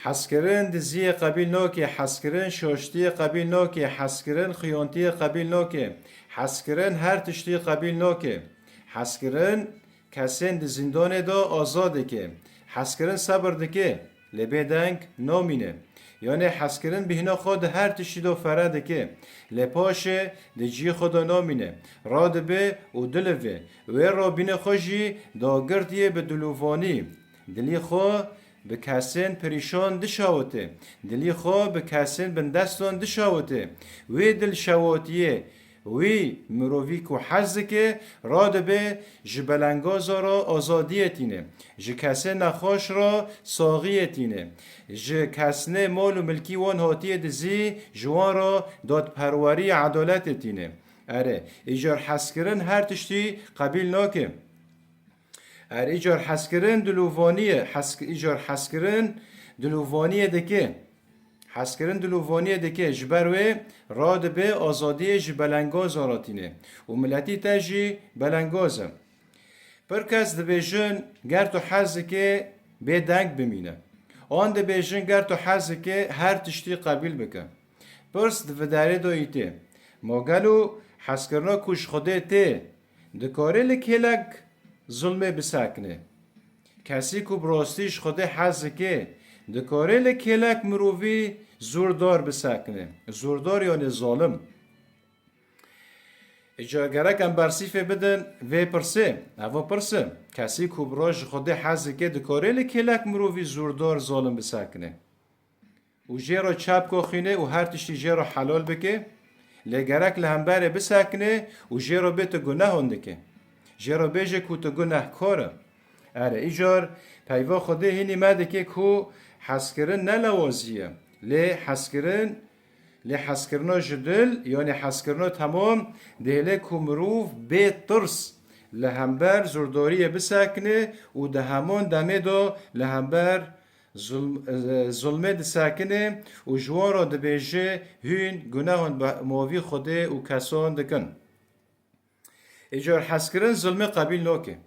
حسکرن دزی قبیل نوکه، حسکرن شاشتی قبیل نوکه، حسکرن خیانتی قبیل نوکه، حسکرن هر تشتی قبیل نوکه، حسکرن کسین د زندان دا آزاده که، حسکرن صبر دکه لبه دنگ نامینه. یعنی حسکرن بهنا خود هر تشتی دا فرده که لپاشه د جی خدا نامینه راد به و دلوه و را بین خوشی دا گردیه به دلووانی دلی خو به کسین پریشان دشاوته دلی خو به کسین بندستان دشاوته و دل شواتیه وی مروی کو حز که راد به جبلنگازا را آزادیتینه ج کسه نخوش را ساغیتینه ج کسنه مال و ملکی وان هاتیه دزی جوان را داد پروری عدالتتینه اره ایجار حسکرن هر تشتی قبیل ناکه اره ایجار حسکرن دلووانیه ایجار حسکرن دلووانیه دکه حسکرن دلووانیه دکه جبروه راد به آزادی جبلنگاز آراتینه و ملتی تجی بلنگازم پر کس دبیجن گر تو حز که به دنگ بمینه آن دبیجن گر تو حز که هر تشتی قبیل بکه پرس دفداره داییته ماگلو حسکرنا کش خوده ته دکاره لکلک ظلمه بسکنه کسی که براستیش خوده حز که دکاره لکلک مروی زوردار بسکنه زوردار یعنی ظالم اجاگرک ام برسیفه بدن و پرسه اوا پرسه کسی که براش خوده حز که دکاره لکلک مروی زوردار ظالم بسکنه و جیرا چپ کخینه و هر تشتی جیرا حلال بکه لگرک لهمبره بسکنه و جیرا بیت گناه هنده جیرا بیجه که تو گناه کاره اره ایجار پیوا خوده هینی مده که حسکرن نلوازیه لی حسکرنا جدل یعنی حسکرنا تمام دهله کمروف به ترس لهمبر زرداریه بسکنه و ده همان دمه دا لهمبر ظلمه ده سکنه و جوان را ده بیجه هین گناهان ماوی خوده و کسان دکن ایجار حسکرن ظلمه قبیل نوکه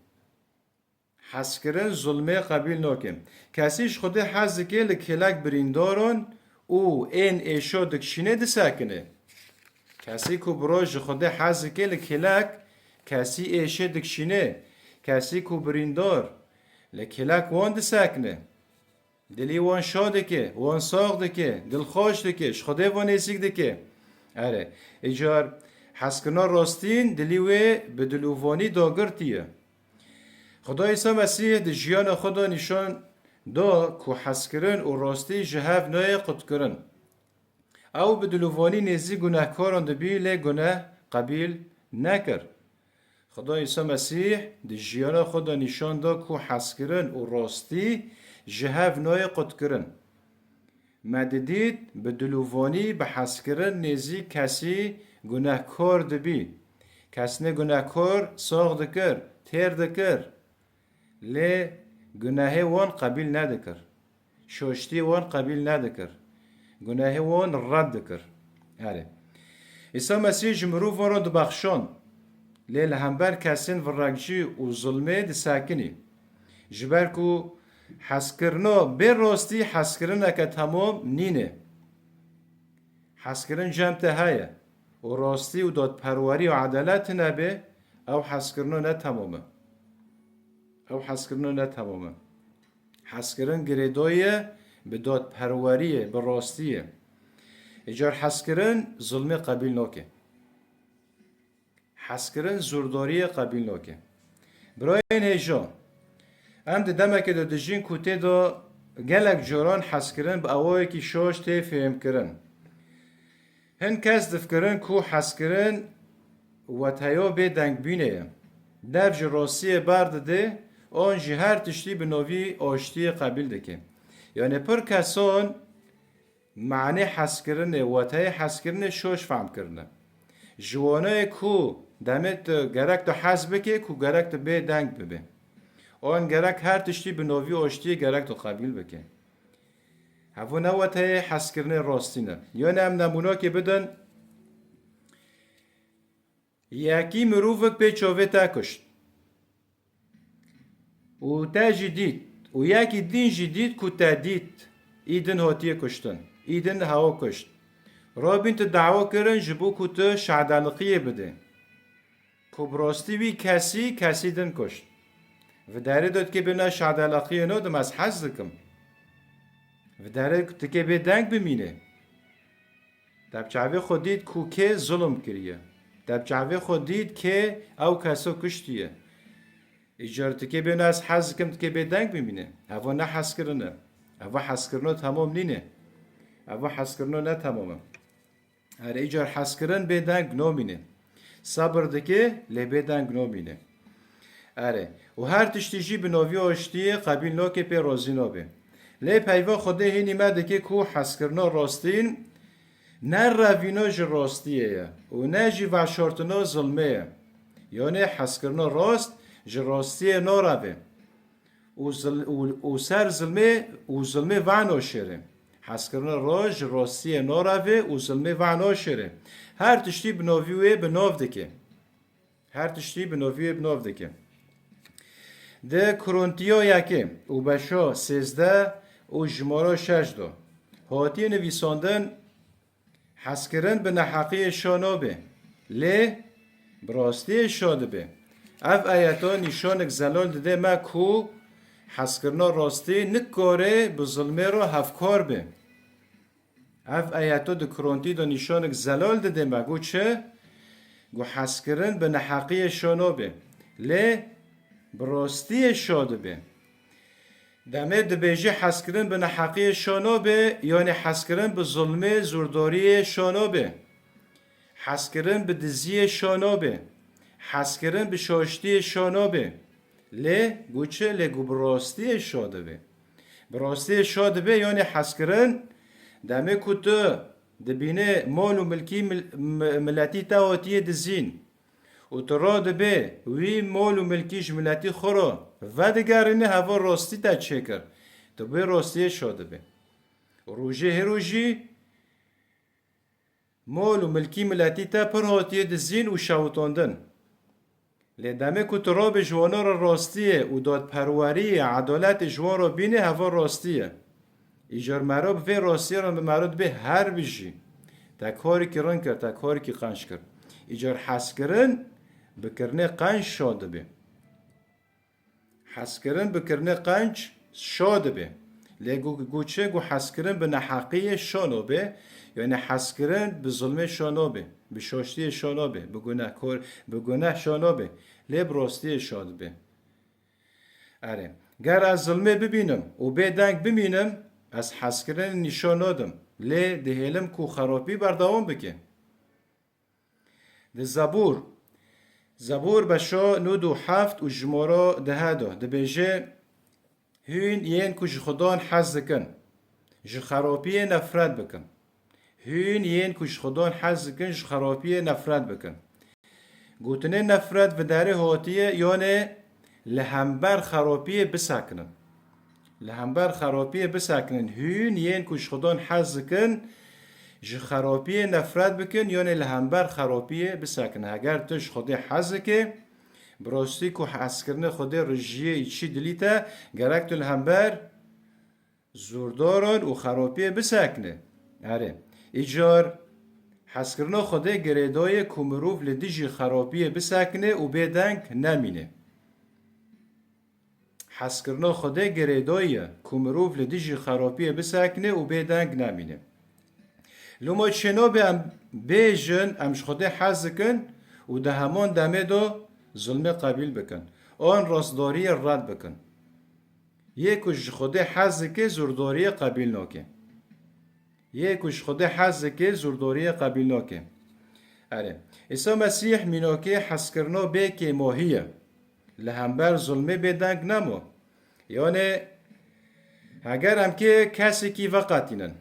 حسکرن ظلمه قبیل نوکه کسیش خوده حز که لکلک برینداران او این ایشا دکشینه ده سکنه کسی که براج خوده حز که لکلک کسی ایشه دکشینه کسی که بریندار لکلک وان ده سکنه دلی وان شاده که وان ساق ده که دل خوش ده که شخوده وان ایسیک ده که اره ایجار حسکرنا راستین دلی وی به دلووانی داگرتیه خدا عیسی مسیح ده جیان خدا نشان دا که حسکرن و راستی جهف نای قد کرن او به دلووانی نیزی گناهکاران ده بی لی گناه قبیل نکر خدا عیسی مسیح ده جیان خدا نشان دا که حسکرن و راستی جهف نای قد کرن مددید به دلووانی به حسکرن نیزی کسی گناهکار ده بی کسنه گناهکار ساغ دکر تیر دکر لی گناه وان قبیل ندکر شوشتی وان قبیل ندکر گناه وان رد دکر هره عیسی مسیح جمرو وان دو بخشان لی لهمبر کسین ورگجی و ظلمه ده ساکنی جبر کو حسکرنا بر راستی حسکرنا که تمام نینه حسکرن جمته هایه و راستی و داد پروری و عدالت نبه او حسکرنا نه تمامه او حسکرنا نه تمامه حسکرن گریدایه به داد پروریه به راستیه اجار حسکرن ظلم قبیل ناکه حسکرن زورداری قبیل ناکه برای این هیجا ام ده دمه که ده جین کوته دا گلک جوران حسکرن به اوایی که شاش ته فهم کرن هن کس دفکرن کو حسکرن و تایا به دنگ بینه دفج راستی برد ده آن جهر تشتی به نوی آشتی قبیل دکه یعنی پر کسان معنی حسکرن و تای حسکرن شوش فهم کرنه جوانه کو دمت گرک تو حس بکه کو گرک تو به دنگ ببه آن گرک هر تشتی به نوی آشتی گرک تو قبیل بکه هفو نوه تای حسکرن راستینه یعنی هم نمونا که بدن یکی مروفک به چاوه تا کشت و تا جدید و یکی دین جدید که تا دید ایدن هاتیه کشتن ایدن هوا کشت رابین تو دعوا کرن جبو که تو شعدالقیه بده که براستی وی کسی دن کشت و داره داد که بنا شعدالقیه نادم از حز دکم و داره که به دنگ بمینه دبچاوی خود دید که ظلم کریه دبچاوی خود دید که او کسا کشتیه اجارت که بنا از حز کم که به دنگ بمینه اوا نه حز کرنه اوا حز کرنه تمام نینه اوا حز کرنه نه تمامه هر ایجار حز کرن به دنگ نامینه صبر دکه لی به دنگ نامینه اره و هر تشتیجی به نوی آشتیه قبیل ناکه پی رازی نابه لی پیوا خوده هینی مده که کو حز کرنه راستین نه روینا جی راستیه و نه جی وشارتنا ظلمه یعنی حز کرنه راست جی راستیه ناروه و سر ظلمه وعنو شره حس کردن راج راستی ناروه و ظلمه وعنا شره هر تشتی بناویوه بناو دکه هر تشتی بناویوه بناو دکه ده کرونتیا یکه و بشا 13 و جمارا 6 دو هاتی نویساندن حس کردن به نحقی شانابه لی براستی شاده به اف آیتا نشانک زلال دده ما کو حس کردن راستی نکاره به ظلمه را هفکار به اف آیاتو د کرونتی دو نشانک زلال دده مگو چه؟ گو حس کردن به نحقی شانو به لی براستی شاده به دمه دبیجی حس کردن به نحقی شانو به یعنی حس کردن به ظلمه زورداری شانو به حس کردن به دزی شانو به حس کردن به شاشتی شانو به لی گو چه؟ لی گو براستی شاده به براستی شاده به یعنی حس کردن دمه کتو دبینه مال و ملکی ملتی تاوتیه دزین و ترا دبه وی مال و ملکیش ملتی خورا و دگرینه هوا راستی تا چکر تو به راستی شاده به روژه هروژی مال و ملکی ملتی تا پر هاتیه دزین و شوتاندن لدمه کترا به جوانا را راستیه و داد پروری عدالت جوان را بینه هوا راستیه ایجار مراب و راستی را به مراد به هر بیشی تا کاری که رن کرد تا کاری که قنش کرد ایجار حس کرن بکرنه قنش شاده به حس کرن بکرنه قنش شاده به لگو گوچه گو حس کرن به نحقی شانو به یعنی حس کرن به ظلم شانو به به شاشتی شانو به به گناه شانو به لب راستی شاده به اره گر از ظلمه ببینم و به دنگ ببینم از حس کردن نشان دادم لی دهیلم کو خرابی بردوام بکن ده زبور بشا 97 و جمارا ده دا ده بیجه هون ین کو جخدان حز کن جخرابی نفرت بکن هون ین کو جخدان حز کن جخرابی نفرت بکن گوتنه نفرت و داره هاتیه یعنی لهمبر خرابی بسکنن لهمبر خرابی بسکنن هون ین کش خدان حز کن جه خرابی نفرت بکن یعنی لهمبر خرابی بسکنن اگر تش خود حز که براستی که حز کرنه خود رجیه ایچی دلیتا گرک تو لهمبر زورداران و خرابی بسکنه اره ایجار حز کرنه خود گریدای کمروف لدیجی خرابی بسکنه و بدنگ نمینه حس کردن خدا گریدایه کمروف لدیجی خرابی بسکنه و به دنگ نمینه لما چنا به ام بیجن امش خدا حز کن و ده همان دمه دو ظلم قبیل بکن آن راستداری رد بکن یکوش خدا حز که زورداری قبیل ناکه یکوش خدا حز که زورداری قبیل ناکه اره عیسی مسیح میناکه حس کردن به که ماهیه لهمبر ظلمه به دنگ نمو یعنی اگر هم که کسی کی وقتینن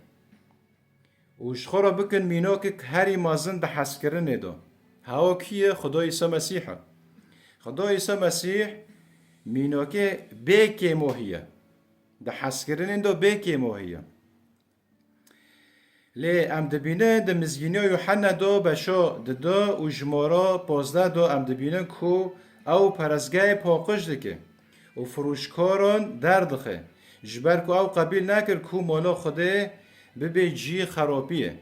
وش خورا بکن مینو که هری مازن به حس کرنه دو هاو کیه خدا عیسی مسیحه خدا عیسی مسیح مینو که به که موهیه ده حس کرنه دو به که موهیه لی ام دبینه ده مزگینه یوحنا دو بشا ده دو و جمارا 15 دو ام دبینه کو او پرزگاه پاقش دکه و فروشکاران دردخه جبر کو او قبیل نکر کو مالا خوده ببه جی خرابیه.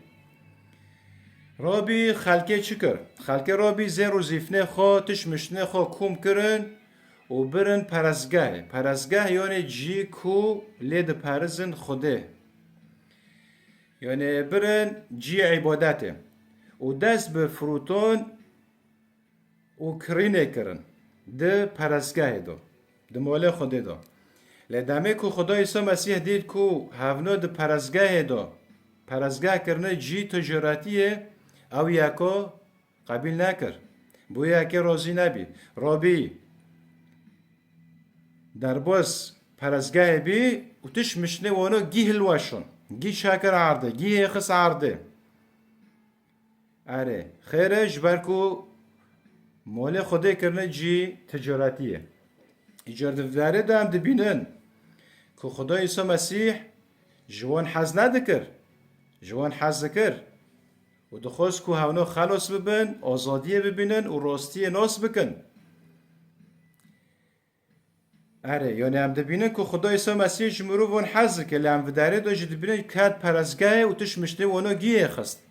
رابی خلکه چی کر؟ خلکه رابی زیر و زیفنه خوا تشمشنه خوا کوم کرن و برن پرزگاه. پرزگاه یعنی جی کو لید پرزن خوده. یعنی برن جی عبادته. و دست به فروتون و کرینه کرن. ده پرزگاه دو. ده مال خوده دو. لدمه کو خدا عیسی مسیح دید کو هفنو ده پرزگاه دو. پرزگاه کرنه جی تجارتیه او یکا قبیل نکر. بو یکی راضی نبی. رابی در باز پرزگاه بی و تش مشنه وانو گی هلوشون. گی شاکر عرده. گی خس عرده. اره خیره جبر کو مال خوده کرنه جی تجارتیه. ایجار داره دام دبینن که خدا عیسی مسیح جوان حز ندکر. جوان حز ذکر. و دخواست که هونو خلاص ببین، آزادیه ببینن و راستی ناس بکن. اره یعنی هم دبینن که خدا عیسی مسیح جمرو وان حز که لام وداره داشت دبینن کد پرزگاه و تش مشته وانو گیه خست.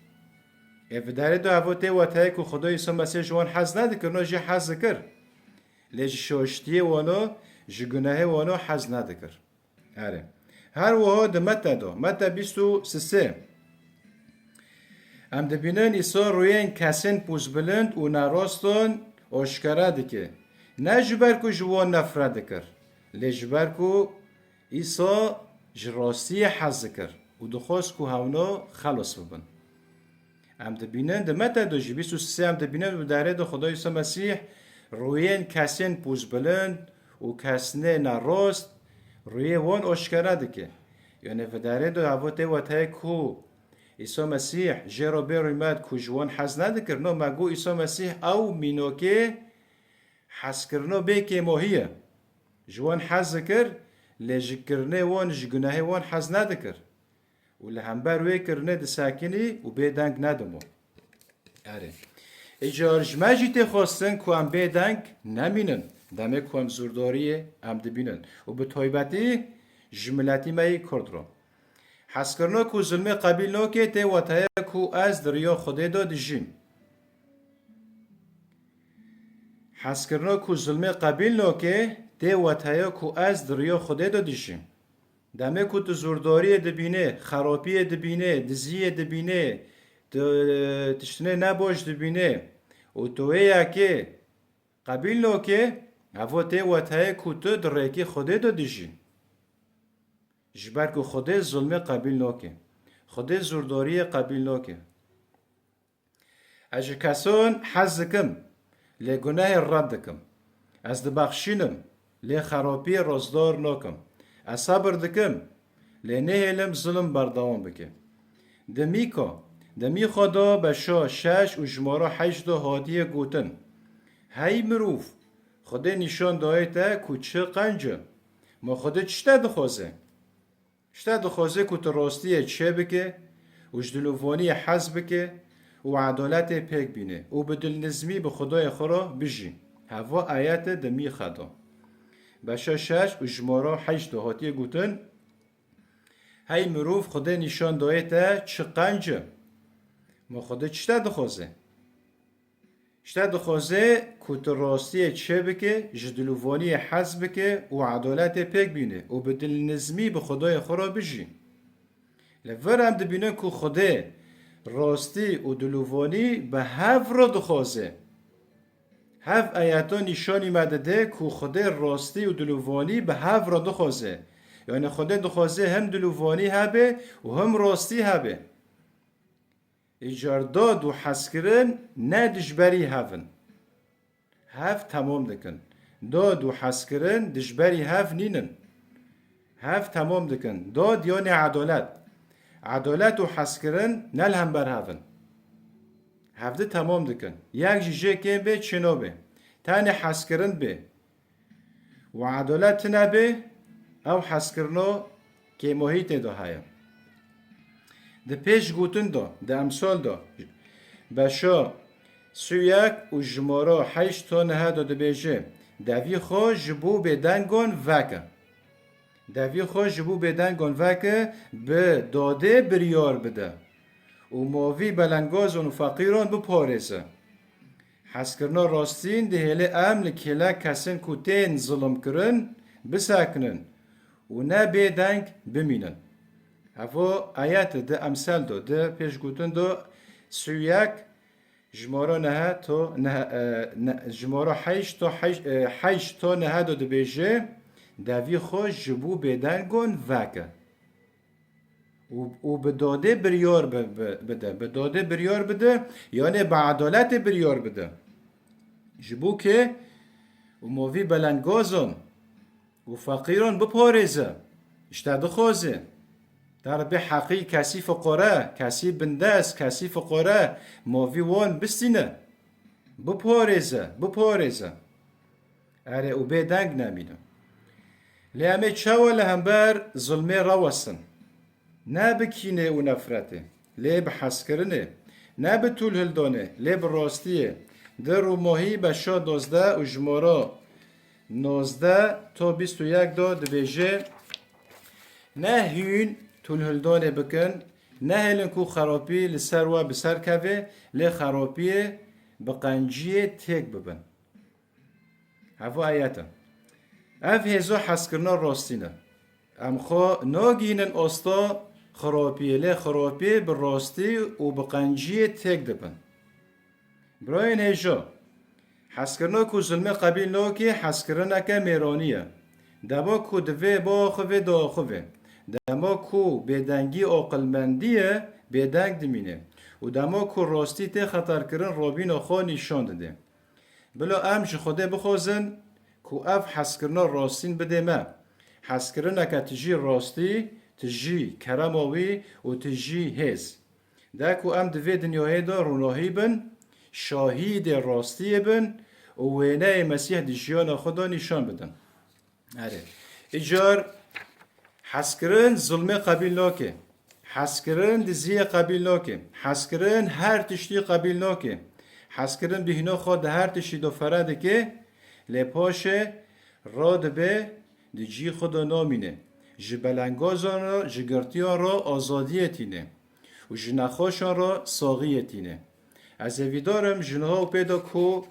وداره دو هواته و تایی که خدا عیسی مسیح جوان حز ندکر نو جی حز ذکر. لیج شوشتیه وانو جگناه وانو حز ندکر. اره هر وها ده متى دو متى 23 ام دبینن ایسا روی این کسین پوز بلند و نراستان آشکاره دکه نه جبر کو جوان نفرت دکر لی جبر کو ایسا جراستی حز دکر و دخواست کو هونو خلاص ببن ام دبینن ده متى دو جی 23 ام دبینن و داره دو خدا ایسا مسیح روی این کسین پوز بلند و کسنه نراست روی وان آشکاره دکه یعنی و داره دو هواته و تای کو عیسی مسیح جرا بر اومد که جوان حز ندکر نو مگو عیسی مسیح او مینو که حز کرنو به که ماهیه جوان حز کر لجکرنه وان جگناه وان حز ندکر و لهمبر وی کرنه ده ساکنی و به دنگ ندمو اره اجار جمجی تی خواستن که هم به دنگ نمینن دمه که هم زورداریه هم دبینن و به طایبتی جملتی مایی کرد رو حس کرنو که ظلم قبیل نو که تی وطایه که از دریا خوده داد جیم. حس کرنو که ظلم قبیل نو که تی وطایه که از دریا خوده داد جیم. دمه که تو زورداری دبینه، خرابی دبینه، دزیه دبینه، تشتنه نباش دبینه و تویه که قبیل نو که هوا تی وطایه که تو درکی خوده داد جیم. جبر که خدا ظلم قبیل نکه خدا زورداری قبیل نکه اجه کسان حز کم لی گناه رد کم از دبخشینم لی خرابی رازدار نکم از صبر دکم لی نهلم ظلم بردوام بکه دمی خدا بشا 6 و جمارا 8 هادیه گوتن هی مروف خدا نشان دایته که چه قنجه ما خدا چشته دخوازه شتا دخوازه که تو راستیه چه بکه و جدلووانی حز بکه و عدالت پیک بینه و بدل نظمی به خدای خورا بجی هوا آیت دمی خدا بشا 6 و جمارا 8 هاتیه گوتن هی مروف خدا نشان دایته چه قنجه ما خدا چتا دخوازه شتا دخوازه که تو راستیه چه بکه جدلووانی حز بکه و عدالت پیک بینه و بدل نظمی به خدای خورا بجی لور هم دبینه که خدا راستی و دلووانی به هف را دخوازه هف آیتا نشانی مدده که خدا راستی و دلووانی به هف را دخوازه یعنی خدا دخوازه هم دلووانی هبه و هم راستی هبه ایجار داد و حس کرن نه دجبری هفن هف تمام دکن داد و حس کرن دجبری هف نینن هف تمام دکن داد یعنی عدالت و حس کرن نل هم بر هفن هفته تمام دکن یک جیجه کن به چنو به تاني حسكرن به وعدالت نبه او حسكرنو که محیط دا هایم ده پیش گوتن دا ده امثال دا بشا سویک و جمارا 8 تا نه دا ده بیجه دوی خواه جبو به دنگان وکه دوی خوش جبو بدن گنوکه به داده بریار بده و ماوی بلنگازون و فقیران بپارزه حسکرنا راستین دهیل امل کلا کسین کتین ظلم کرن بسکنن و نه بدنگ بمینن هفو آیت ده امثال ده پیش گوتن دو سویک جمارا نه تو جمارا حیش تو نه دو بیجه دوی خوش جبو بدنگون وکه و به داده بریار بده به داده بریار بده یعنی به عدالت بریار بده جبو که و موی بلنگازون و فقیران بپارزه اشتاده خوزه در به حقی کسی فقره کسی بندست کسی فقره موی وان بستینه بپارزه اره او به دنگ نمینه لیامه چاوه لهمبر ظلمه روستن نه بکینه و نفرته لی به حس کرنه نه به طول هلدانه لی به راستیه در و ماهی به شا 12 و جمارا 19 تا 21 دا دبیجه نه هین طول هلدانه بکن نه هلن کو خرابی لسر و بسر کوه لی خرابی بقنجی تک ببن هفو آیتا اف هزو حس کرنا راستینه ام خو ناگینن استا خرابی لی خرابی به راستی و به قنجی تک دبن براین هجا حس کرنا کو ظلم قبیل نو که حس کرنا که میرانیه دما کو دوی با خوه دا خوه دما کو بدنگی عقلمندیه بدنگ دمینه و دما کو راستی ته خطر کرن رابین خوا نشان داده بلا امش خوده بخوزن کو اف حس کرنا راستین بده ما حس کرنا که تجی راستی تجی کرماوی و تجی هز ده کو ام دوی دنیای دا روناهی بن شاهید راستی بن و وینه مسیح دیجیان خدا نشان بدن اره اجار حسکرن ظلم قبیل ناکه حسکرن دزی قبیل ناکه حسکرن هر تشتی قبیل ناکه حسکرن بهینا خود هر تشتی دو فرده که لپاشه راد به دیجی خدا نامینه جبلنگازان را جگرتیان را آزادیتینه و جنخاشان را ساقیتینه از اویدارم جنها و پیدا کو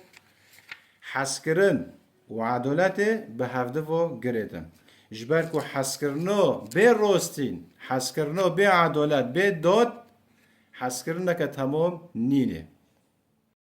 حسکرن و عدالت به هفته و گریدن جبر کو حسکرنا به راستین حسکرنا به عدالت به داد حسکرنا که تمام نینه